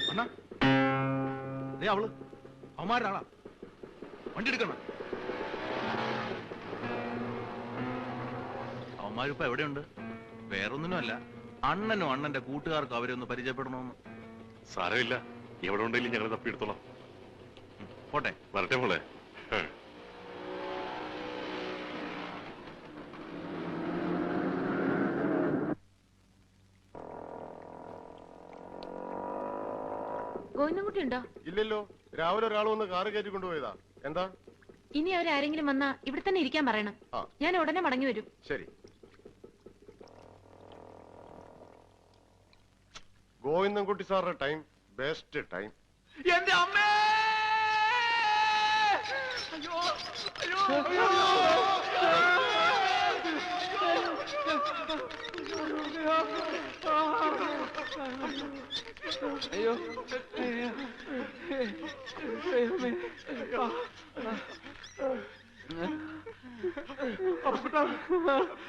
അണ്ണാ അവള് അവന്മാരാളാ വണ്ടി എടുക്കണ. അവന്മാരിപ്പോ എവിടെയുണ്ട്? വേറൊന്നിനും അല്ല, അണ്ണനും അണ്ണന്റെ കൂട്ടുകാർക്കും അവരെ ഒന്ന് പരിചയപ്പെടണമെന്ന്. സാരമില്ല, എവിടെ ഉണ്ടെങ്കിലും ഞങ്ങൾ തപ്പിയെടുത്തോളാം. പോട്ടെ, വരട്ടെ മോളെ. ഗോവിന്ദൻകുട്ടി ഉണ്ടോ? ഇല്ലല്ലോ, രാവിലെ ഒരാൾ വന്ന് കാറ് കയറ്റി കൊണ്ടുപോയതാ. എന്താ? ഇനി അവരാരെങ്കിലും വന്നാ ഇവിടെ തന്നെ ഇരിക്കാൻ പറയണം. ഞാൻ ഉടനെ മടങ്ങി വരും. ശരി. ഗോവിന്ദൻകുട്ടി സാറിന്റെ ടൈം ബെസ്റ്റ് ടൈം. എന്റെ അമ്മേ! അയ്യോ അയ്യോ അയ്യോ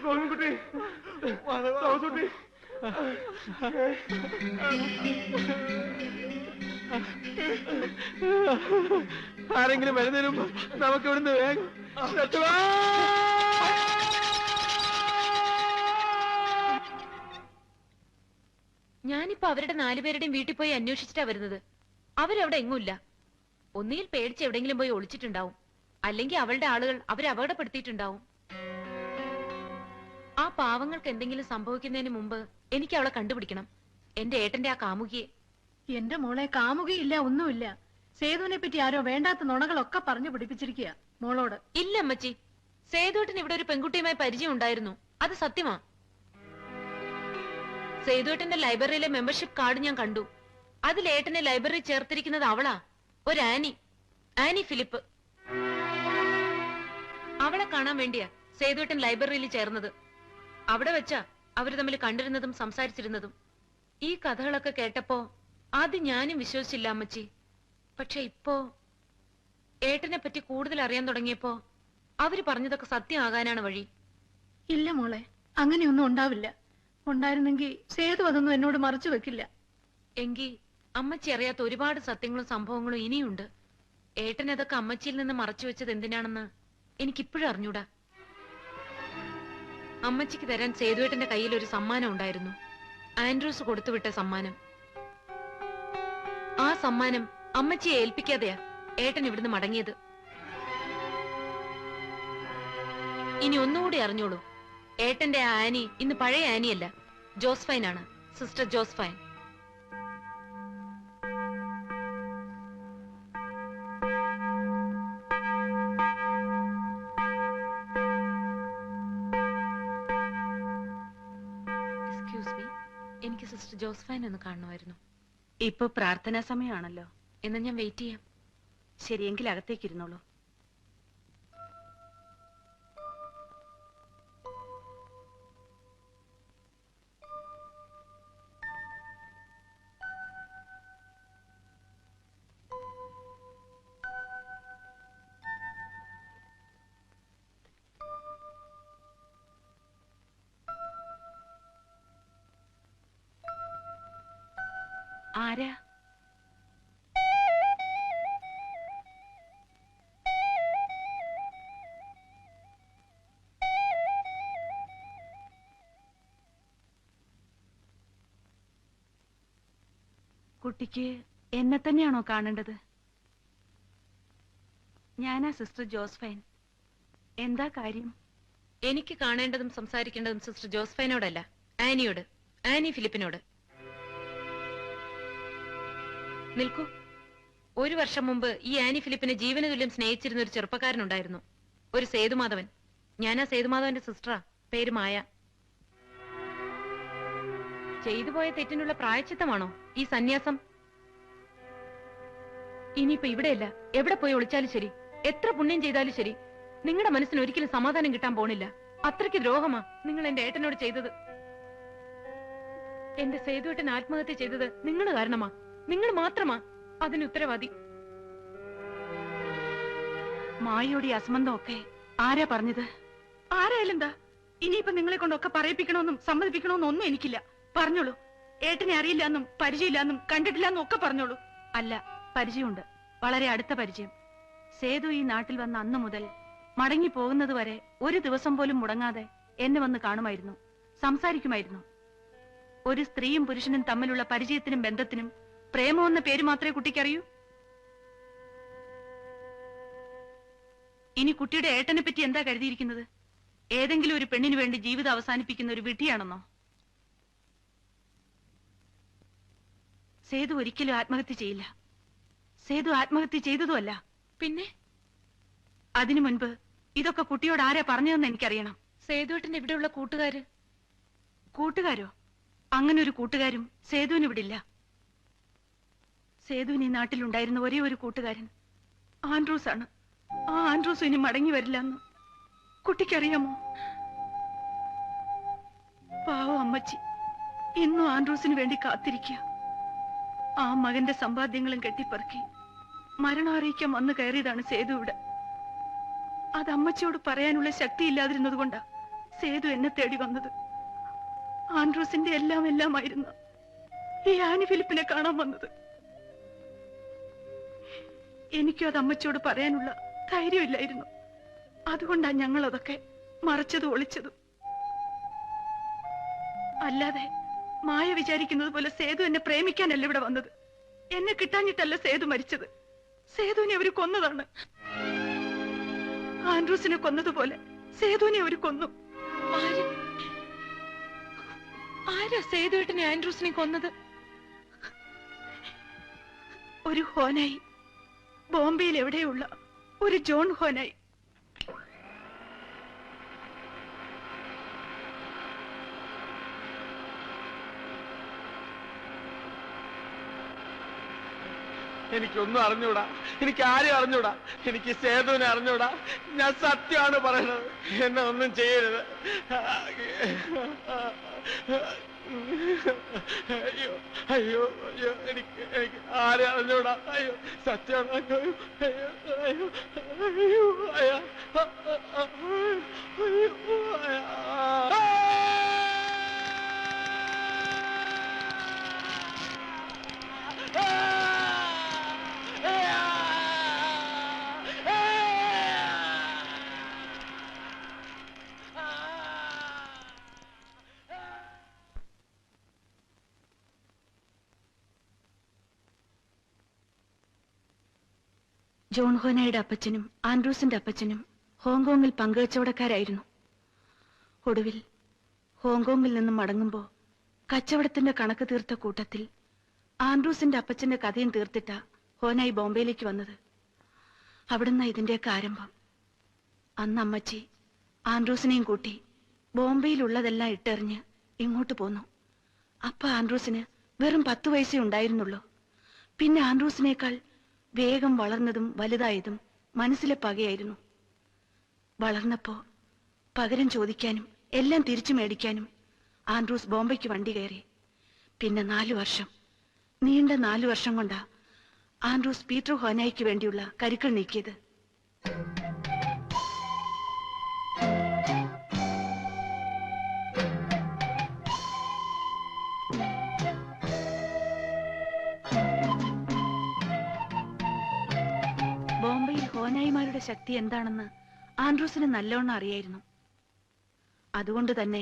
ഗോവിന്ദൻകുട്ടി, കുട്ടി, ആരെങ്കിലും വരുന്നതിനും നമുക്ക് ഇവിടുന്ന് വേഗം. ഞാനിപ്പോ അവരുടെ 4 പേരുടെയും വീട്ടിൽ പോയി അന്വേഷിച്ചിട്ടാ വരുന്നത്. അവരവിടെ എങ്ങുമില്ല. ഒന്നുകിൽ പേടിച്ച് എവിടെയെങ്കിലും പോയി ഒളിച്ചിട്ടുണ്ടാവും, അല്ലെങ്കിൽ അവളുടെ ആളുകൾ അവരെ അപകടപ്പെടുത്തിയിട്ടുണ്ടാവും. ആ പാവങ്ങൾക്ക് എന്തെങ്കിലും സംഭവിക്കുന്നതിന് മുമ്പ് എനിക്ക് അവളെ കണ്ടുപിടിക്കണം. എന്റെ ഏട്ടന്റെ ആ കാമുകിയെ. എന്റെ മോളെ കാമുകയില്ല, ഒന്നുമില്ല. സേതുവിനെ പറ്റി ആരോ വേണ്ടാത്ത നുണകളൊക്കെ പറഞ്ഞു പിടിപ്പിച്ചിരിക്കുക മോളോട്. ഇല്ല അമ്മച്ചി, സേതുവേട്ടന് ഇവിടെ ഒരു പെൺകുട്ടിയുമായി പരിചയം ഉണ്ടായിരുന്നു. അത് സത്യമാ. സേതുവേട്ടന്റെ ലൈബ്രറിയിലെ മെമ്പർഷിപ്പ് കാർഡ് ഞാൻ കണ്ടു. അതിൽ ഏട്ടനെ ലൈബ്രറി ചേർത്തിരിക്കുന്നത് അവളാ, ഒരു ആനി ഫിലിപ്പ്. അവളെ കാണാൻ വേണ്ടിയാ സേതുവേട്ടൻ ലൈബ്രറിയിൽ ചേർന്നത്. അവിടെ വെച്ചാ അവര് തമ്മിൽ കണ്ടിരുന്നതും സംസാരിച്ചിരുന്നതും. ഈ കഥകളൊക്കെ കേട്ടപ്പോ ആദ്യം ഞാനും വിശ്വസിച്ചില്ല അമ്മച്ചി. പക്ഷെ ഇപ്പോ ഏട്ടനെ പറ്റി കൂടുതൽ അറിയാൻ തുടങ്ങിയപ്പോ അവര് പറഞ്ഞതൊക്കെ സത്യമാകാനാണ് വഴി. ഇല്ല മോളെ, അങ്ങനെയൊന്നും ഉണ്ടാവില്ല. ഉണ്ടായിരുന്നെങ്കിൽ സേതു അതൊന്നും എന്നോട് മറച്ചു വെക്കില്ല. എങ്കി അമ്മച്ചി അറിയാത്ത ഒരുപാട് സത്യങ്ങളും സംഭവങ്ങളും ഇനിയുണ്ട്. ഏട്ടൻ അതൊക്കെ അമ്മച്ചിയിൽ നിന്ന് മറച്ചു വെച്ചത് എന്തിനാണെന്ന് എനിക്കിപ്പോഴും അറിഞ്ഞൂടാ. അമ്മച്ചിക്ക് തരാൻ സേതുവേട്ടന്റെ കയ്യിൽ ഒരു സമ്മാനം ഉണ്ടായിരുന്നു, ആൻഡ്രൂസ് കൊടുത്തുവിട്ട സമ്മാനം. ആ സമ്മാനം അമ്മച്ചിയെ ഏൽപ്പിക്കാതെയാ ഏട്ടൻ ഇവിടുന്ന് മടങ്ങിയത്. ഇനി ഒന്നുകൂടി അറിഞ്ഞോളൂ, ഏട്ടന്റെ ആ ആനി ഇന്ന് പഴയ ആനിയല്ല, ജോസ്ഫൈൻ ആണ്, സിസ്റ്റർ ജോസ്ഫൈൻ. എക്സ്ക്യൂസ് മീ, എനിക്ക് സിസ്റ്റർ ജോസ്ഫൈൻ ഒന്ന് കാണണമായിരുന്നു. ഇപ്പൊ പ്രാർത്ഥനാ സമയമാണല്ലോ. എന്നാ ഞാൻ വെയിറ്റ് ചെയ്യാം. ശരിയെങ്കിൽ അകത്തേക്ക് ഇരുന്നോളൂ. ആരാ? കുട്ടിക്ക് എന്നെ തന്നെയാണോ കാണേണ്ടത്? ഞാനാ സിസ്റ്റർ ജോസ്ഫൈൻ. എന്താ കാര്യം? എനിക്ക് കാണേണ്ടതും സംസാരിക്കേണ്ടതും സിസ്റ്റർ ജോസ്ഫൈനോടല്ല, ആനിയോട്, ആനി ഫിലിപ്പിനോട്. നിൽക്കൂ. 1 വർഷം മുമ്പ് ഈ ആനി ഫിലിപ്പിനെ ജീവന തുല്യം സ്നേഹിച്ചിരുന്ന ഒരു ചെറുപ്പക്കാരനുണ്ടായിരുന്നു, ഒരു സേതുമാധവൻ. ഞാനാ സേതുമാധവന്റെ സിസ്റ്ററാ, പേര് മായ. ചെയ്തുപോയ തെറ്റിനുള്ള പ്രായശ്ചിത്തമാണോ ഈ സന്യാസം? ഇനിയിപ്പോ ഇവിടെയല്ല, എവിടെ പോയി ഒളിച്ചാലും ശരി, എത്ര പുണ്യം ചെയ്താലും ശരി, നിങ്ങളുടെ മനസ്സിന് ഒരിക്കലും സമാധാനം കിട്ടാൻ പോണില്ല. അത്രയ്ക്ക് ദ്രോഹമാ നിങ്ങൾ എന്റെ ഏട്ടനോട് ചെയ്തത്. എന്റെ സേതുവേട്ടൻ ആത്മഹത്യ ചെയ്തത് നിങ്ങൾ കാരണമാ, നിങ്ങൾ മാത്രമാ അതിന് ഉത്തരവാദി. മായയോട് ഈ അസംബന്ധമൊക്കെ ആരാ പറഞ്ഞത്? ആരായാലും എന്താ, ഇനിയിപ്പൊ നിങ്ങളെ കൊണ്ടൊക്കെ പറയിപ്പിക്കണമെന്നും സമ്മതിപ്പിക്കണമെന്നും ഒന്നും എനിക്കില്ല. പറഞ്ഞോളൂ, ഏട്ടനെ അറിയില്ലെന്നും പരിചയമില്ലെന്നും കണ്ടിട്ടില്ലെന്നും ഒക്കെ പറഞ്ഞോളൂ. അല്ല, പരിചയമുണ്ട്, വളരെ അടുത്ത പരിചയം. സേതു ഈ നാട്ടിൽ വന്ന അന്നു മുതൽ മടങ്ങി പോകുന്നത് വരെ ഒരു ദിവസം പോലും മുടങ്ങാതെ എന്നെ വന്ന് കാണുമായിരുന്നു, സംസാരിക്കുമായിരുന്നു. ഒരു സ്ത്രീയും പുരുഷനും തമ്മിലുള്ള പരിചയത്തിനും ബന്ധത്തിനും പ്രേമം എന്ന പേര് മാത്രമേ കുട്ടിക്കറിയൂ. ഇനി കുട്ടിയുടെ ഏട്ടനെ പറ്റി എന്താ കരുതിയിരിക്കുന്നത്? ഏതെങ്കിലും ഒരു പെണ്ണിനു വേണ്ടി ജീവിതം അവസാനിപ്പിക്കുന്ന ഒരു വിഡ്ഢിയാണെന്നോ? സേതു ഒരിക്കലും ആത്മഹത്യ ചെയ്യില്ല. സേതു ആത്മഹത്യ ചെയ്തതുമല്ല. പിന്നെ അതിനു മുൻപ് ഇതൊക്കെ കുട്ടിയോട് ആരാ പറഞ്ഞതെന്ന് എനിക്കറിയണം. സേതുവേട്ടൻ ഇവിടെയുള്ള കൂട്ടുകാര്. കൂട്ടുകാരോ? അങ്ങനെ ഒരു കൂട്ടുകാരും സേതുവിന് വിടില്ല. സേതുവിന് ഈ നാട്ടിലുണ്ടായിരുന്ന ഒരേ ഒരു കൂട്ടുകാരൻ ആൻഡ്രൂസ് ആണ്. ആ ആൻഡ്രൂസ് ഇനി മടങ്ങി വരില്ല എന്ന് കുട്ടിക്കറിയാമോ? പാവം അമ്മച്ചി ഇന്നും ആൻഡ്രൂസിന് വേണ്ടി കാത്തിരിക്കുക. ആ മകന്റെ സമ്പാദ്യങ്ങളും കെട്ടിപ്പറക്കി മരണം അറിയിക്കാൻ വന്നു കയറിയതാണ് സേതു ഇവിടെ. അത് അമ്മച്ചിയോട് പറയാനുള്ള ശക്തി ഇല്ലാതിരുന്നത് കൊണ്ടാ സേതു എന്നെ തേടി വന്നത്. ആൻഡ്രൂസിന്റെ എല്ലാമായിരുന്നു ഈ ആനി ഫിലിപ്പിനെ കാണാൻ വന്നത്. എനിക്കും അത് അമ്മച്ചിയോട് പറയാനുള്ള ധൈര്യമില്ലായിരുന്നു. അതുകൊണ്ടാ ഞങ്ങൾ അതൊക്കെ മറച്ചതും ഒളിച്ചതും. അല്ലാതെ മായ വിചാരിക്കുന്നത് പോലെ സേതു എന്നെ പ്രേമിക്കാനല്ല ഇവിടെ വന്നത്. എന്നെ കിട്ടാഞ്ഞിട്ടല്ല സേതു മരിച്ചത്. സേതുവിനെ അവര് കൊന്നതാണ്. ആൻഡ്രൂസിനെ കൊന്നതുപോലെ സേതുവിനെ അവര് കൊന്നു. ആരാ സേതുവേട്ടനെ ആൻഡ്രൂസിനെ കൊന്നത്? ഒരു ഹോനായി, ബോംബെയിൽ എവിടെയുള്ള ഒരു ജോൺ ഹോനായി. എനിക്കൊന്നും അറിഞ്ഞൂടാ, എനിക്ക് ആരെയും അറിഞ്ഞൂടാ, എനിക്ക് സേതുവിനെ അറിഞ്ഞൂടാ. ഞാൻ സത്യമാണ് പറയണത്, എന്നെ ഒന്നും ചെയ്യരുത്. അയ്യോ അയ്യോ അയ്യോ, എനിക്ക് ആരെയും അറിഞ്ഞൂടാ. അയ്യോ സത്യമാണ്. അയ്യോ അയ്യോ അയ്യോ അയ്യോ അയ്യോ അയ്യോ. ജോൺ ഹോനായുടെ അപ്പച്ചനും ആൻഡ്രൂസിന്റെ അപ്പച്ചനും ഹോങ്കോങ്ങിൽ പങ്കുകച്ചവടക്കാരായിരുന്നു. ഒടുവിൽ ഹോങ്കോങ്ങിൽ നിന്നും മടങ്ങുമ്പോ കച്ചവടത്തിന്റെ കണക്ക് തീർത്ത കൂട്ടത്തിൽ ആൻഡ്രൂസിന്റെ അപ്പച്ചന്റെ കഥയും തീർത്തിട്ട ഹോനായി ബോംബെയിലേക്ക് വന്നത്. അവിടുന്ന് ഇതിന്റെയൊക്കെ ആരംഭം. അന്ന് അമ്മച്ചി ആൻഡ്രൂസിനെയും കൂട്ടി ബോംബെയിലുള്ളതെല്ലാം ഇട്ടെറിഞ്ഞ് ഇങ്ങോട്ട് പോന്നു. അപ്പ ആൻഡ്രൂസിന് വെറും 10 വയസ്സേ ഉണ്ടായിരുന്നുള്ളൂ. പിന്നെ ആൻഡ്രൂസിനേക്കാൾ വേഗം വളർന്നതും വലുതായതും മനസ്സിലെ പകയായിരുന്നു. വളർന്നപ്പോ പകരം ചോദിക്കാനും എല്ലാം തിരിച്ചു മേടിക്കാനും ആൻഡ്രൂസ് ബോംബെക്ക് വണ്ടി കയറി. പിന്നെ 4 വർഷം, നീണ്ട 4 വർഷം കൊണ്ടാ ആൻഡ്രൂസ് പീറ്റർ ഹോനായിക്ക് വേണ്ടിയുള്ള കരുക്കൾ നീക്കിയത്. ബോംബെയിൽ ഹോനായിമാരുടെ ശക്തി എന്താണെന്ന് ആൻഡ്രൂസിന് നല്ലോണം അറിയായിരുന്നു. അതുകൊണ്ട് തന്നെ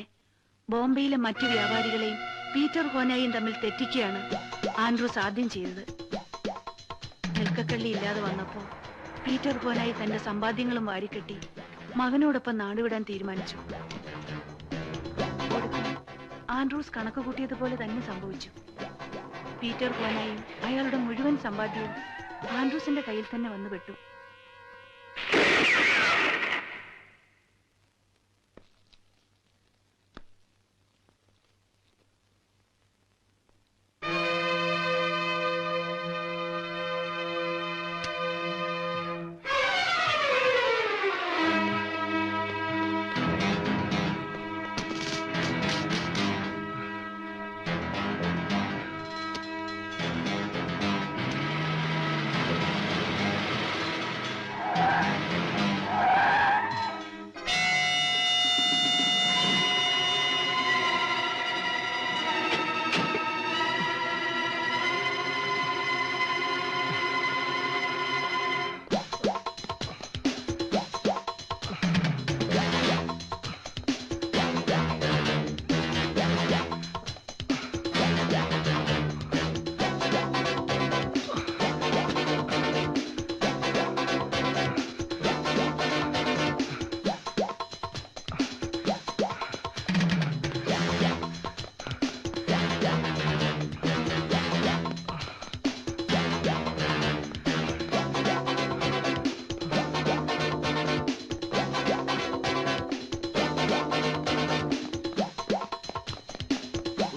ബോംബെയിലെ മറ്റു വ്യാപാരികളെയും പീറ്റർ ഹോനായും തമ്മിൽ തെറ്റിക്കുകയാണ് ആൻഡ്രൂസ് ആദ്യം ചെയ്തത്. നെൽക്കക്കള്ളി ഇല്ലാതെ വന്നപ്പോ പീറ്റർ ഹോനായി തന്റെ സമ്പാദ്യങ്ങളും വാരിക്കെട്ടി മകനോടൊപ്പം നാടുവിടാൻ തീരുമാനിച്ചു. ആൻഡ്രൂസ് കണക്ക് കൂട്ടിയതുപോലെ തന്നെ സംഭവിച്ചു. പീറ്റർ ഹോനായും അയാളുടെ മുഴുവൻ സമ്പാദ്യവും ആൻഡ്രൂസിന്റെ കയ്യിൽ തന്നെ വന്നു പെട്ടു.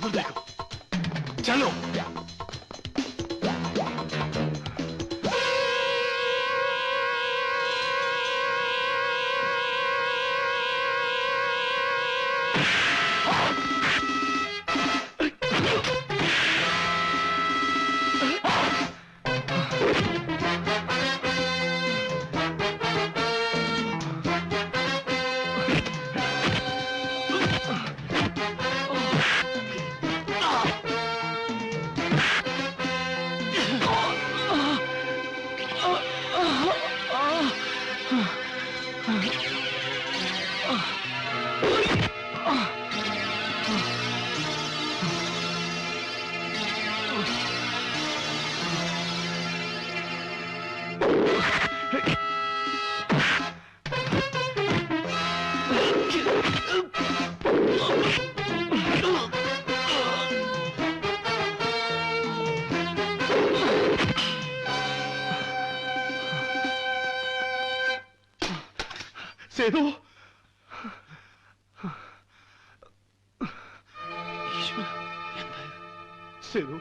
उधर देखो चलो സേതു സേതു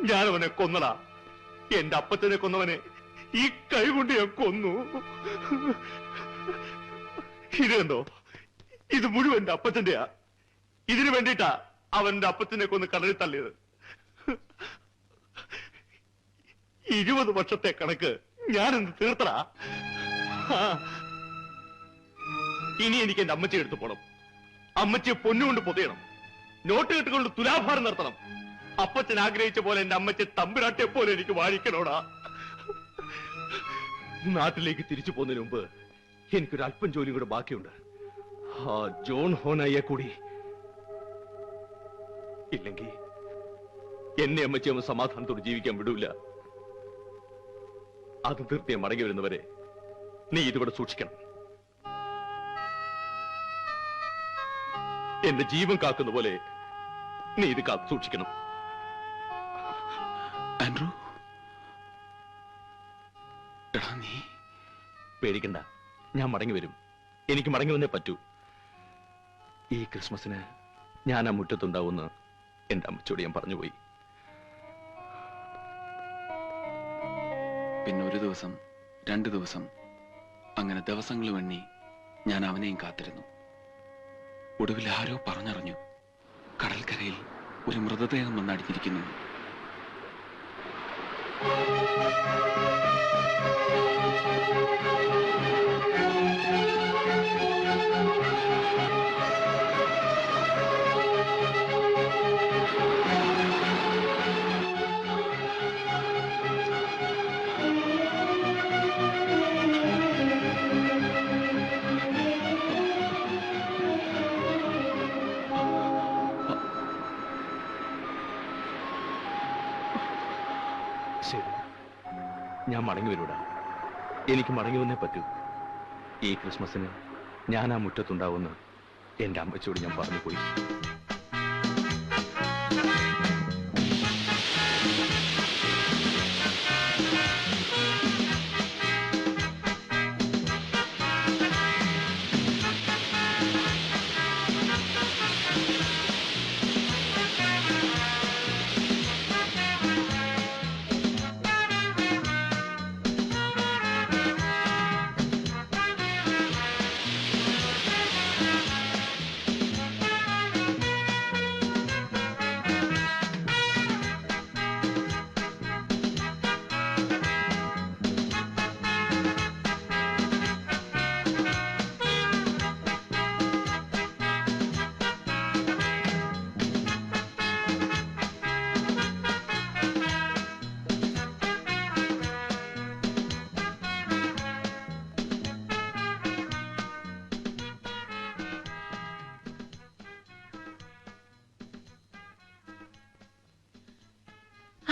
ഞാനവനെ കൊന്നടാ എന്റെ അപ്പച്ചനെ കൊന്നവനെ ഈ കൈ കൊണ്ട് ഞാൻ കൊന്നു ഇത് കണ്ടോ ഇത് മുഴുവൻ എന്റെ അപ്പച്ചന്റെയാ ഇതിനു വേണ്ടിയിട്ടാ അവന്റെ അപ്പച്ചനെ കൊന്ന് കടലിൽ തള്ളിയത് 20 വർഷത്തെ കണക്ക് ഞാനെന്ത് തീർത്തടാ ഇനി എനിക്ക് എന്റെ അമ്മച്ചിയെ എടുത്തു പോണം അമ്മച്ചിയെ പൊന്നുകൊണ്ട് പൊതിയണം നോട്ട് കെട്ടുകൊണ്ട് തുലാഭാരം നടത്തണം അപ്പച്ചൻ ആഗ്രഹിച്ച പോലെ എന്റെ അമ്മച്ചിയെ തമ്പുരാട്ടിയെ പോലെ എനിക്ക് വാഴിക്കണോടാ നാട്ടിലേക്ക് തിരിച്ചു പോകുന്നതിന് മുമ്പ് എനിക്കൊരു അല്പം ജോലി കൂടെ ബാക്കിയുണ്ട് ആ ജോൺ ഹോനയെ കൂടി ഇല്ലെങ്കിൽ എന്നെ അമ്മച്ചി അമ്മ സമാധാനത്തോട് ജീവിക്കാൻ വിടൂല അത് തീർത്തിയെ മടങ്ങി വരുന്നവരെ നീ ഇതിവിടെ സൂക്ഷിക്കണം എന്റെ ജീവൻ കാക്കുന്ന പോലെ നീ ഇത് കാത്തു സൂക്ഷിക്കണം ആൻഡ്രൂ എടാ നീ പേടിക്കണ്ട ഞാൻ മടങ്ങി വരും എനിക്ക് മടങ്ങി വന്നേ പറ്റൂ ഈ ക്രിസ്മസിന് ഞാൻ ആ മുറ്റത്തുണ്ടാവുമെന്ന് എന്റെ അമ്മച്ചോട് ഞാൻ പറഞ്ഞുപോയി പിന്നെ ഒരു ദിവസം 2 ദിവസം അങ്ങനെ ദിവസങ്ങൾ എണ്ണി ഞാൻ അവനെയും കാത്തിരുന്നു ഒടുവിൽ ആരോ പറഞ്ഞറിഞ്ഞു കടൽക്കരയിൽ ഒരു മൃതദേഹം വന്നടിഞ്ഞിരിക്കുന്നു ശരി ഞാൻ മടങ്ങി വരൂടാ എനിക്ക് മടങ്ങി വന്നേ പറ്റൂ ഈ ക്രിസ്മസിന് ഞാൻ ആ മുറ്റത്തുണ്ടാവുമെന്ന് എന്റെ അമ്മച്ചോട് ഞാൻ പറഞ്ഞു പോയി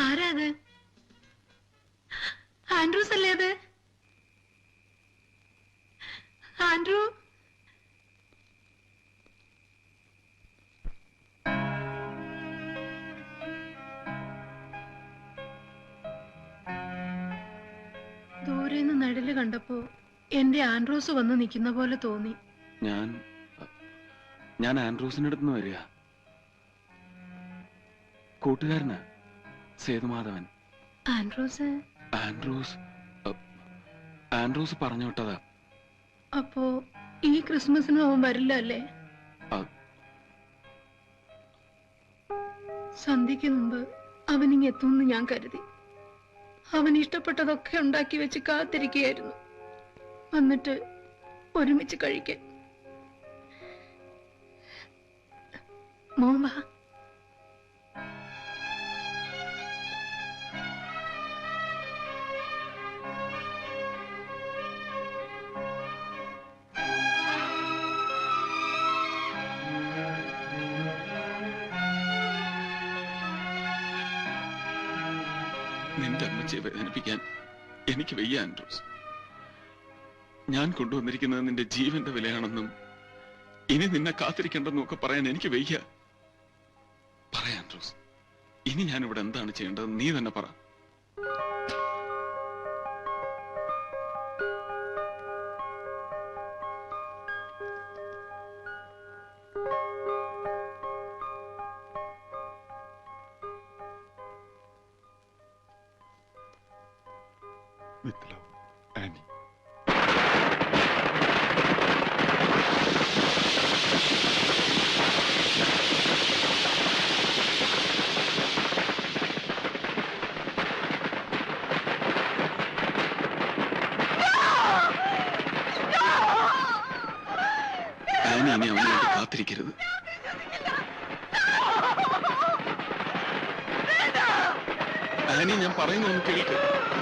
ആരാ അത്? ആൻഡ്രൂസ് അല്ലേ അത്? ആൻഡ്രൂ, ദൂരെന്ന് നടില് കണ്ടപ്പോ എന്റെ ആൻഡ്രൂസ് വന്ന് നിൽക്കുന്ന പോലെ തോന്നി. ഞാൻ ആൻഡ്രൂസിന്റെ അടുത്ത് നിന്ന് വരിക. കൂട്ടുകാരനാ സേതുമാധവൻ. ആൻഡ്രൂസ് ആൻഡ്രൂസ് ആൻഡ്രൂസ് പറഞ്ഞു വിട്ടതാ. അപ്പോ ഈ ക്രിസ്മസിനും അവൻ വരില്ല അല്ലേ? അ- സന്ധ്യയ്ക്ക് മുമ്പ് അവനിങ് എത്തുമെന്ന് ഞാൻ കരുതി. അവൻ ഇഷ്ടപ്പെട്ടതൊക്കെ ഉണ്ടാക്കി വെച്ച് കാത്തിരിക്കുകയായിരുന്നു, വന്നിട്ട് ഒരുമിച്ച് കഴിക്കാൻ. മോൻ വാ. നിന്റെ അമ്മച്ചിയെ വേദനിപ്പിക്കാൻ എനിക്ക് വയ്യ ആൻഡ്രൂസ്. ഞാൻ കൊണ്ടുവന്നിരിക്കുന്നത് നിന്റെ ജീവന്റെ വിലയാണെന്നും ഇനി നിന്നെ കാത്തിരിക്കണ്ടെന്നും ഒക്കെ പറയാൻ എനിക്ക് വയ്യ. പറയാ ആൻഡ്രൂസ്, ഇനി ഞാൻ ഇവിടെ എന്താണ് ചെയ്യേണ്ടത് നീ തന്നെ പറ. With love, Annie. ആനി ഇനി അവന് വേണ്ടി കാത്തിരിക്കരുത്. ആനി, ഞാൻ പറയുന്നൊന്ന് കേൾക്ക്.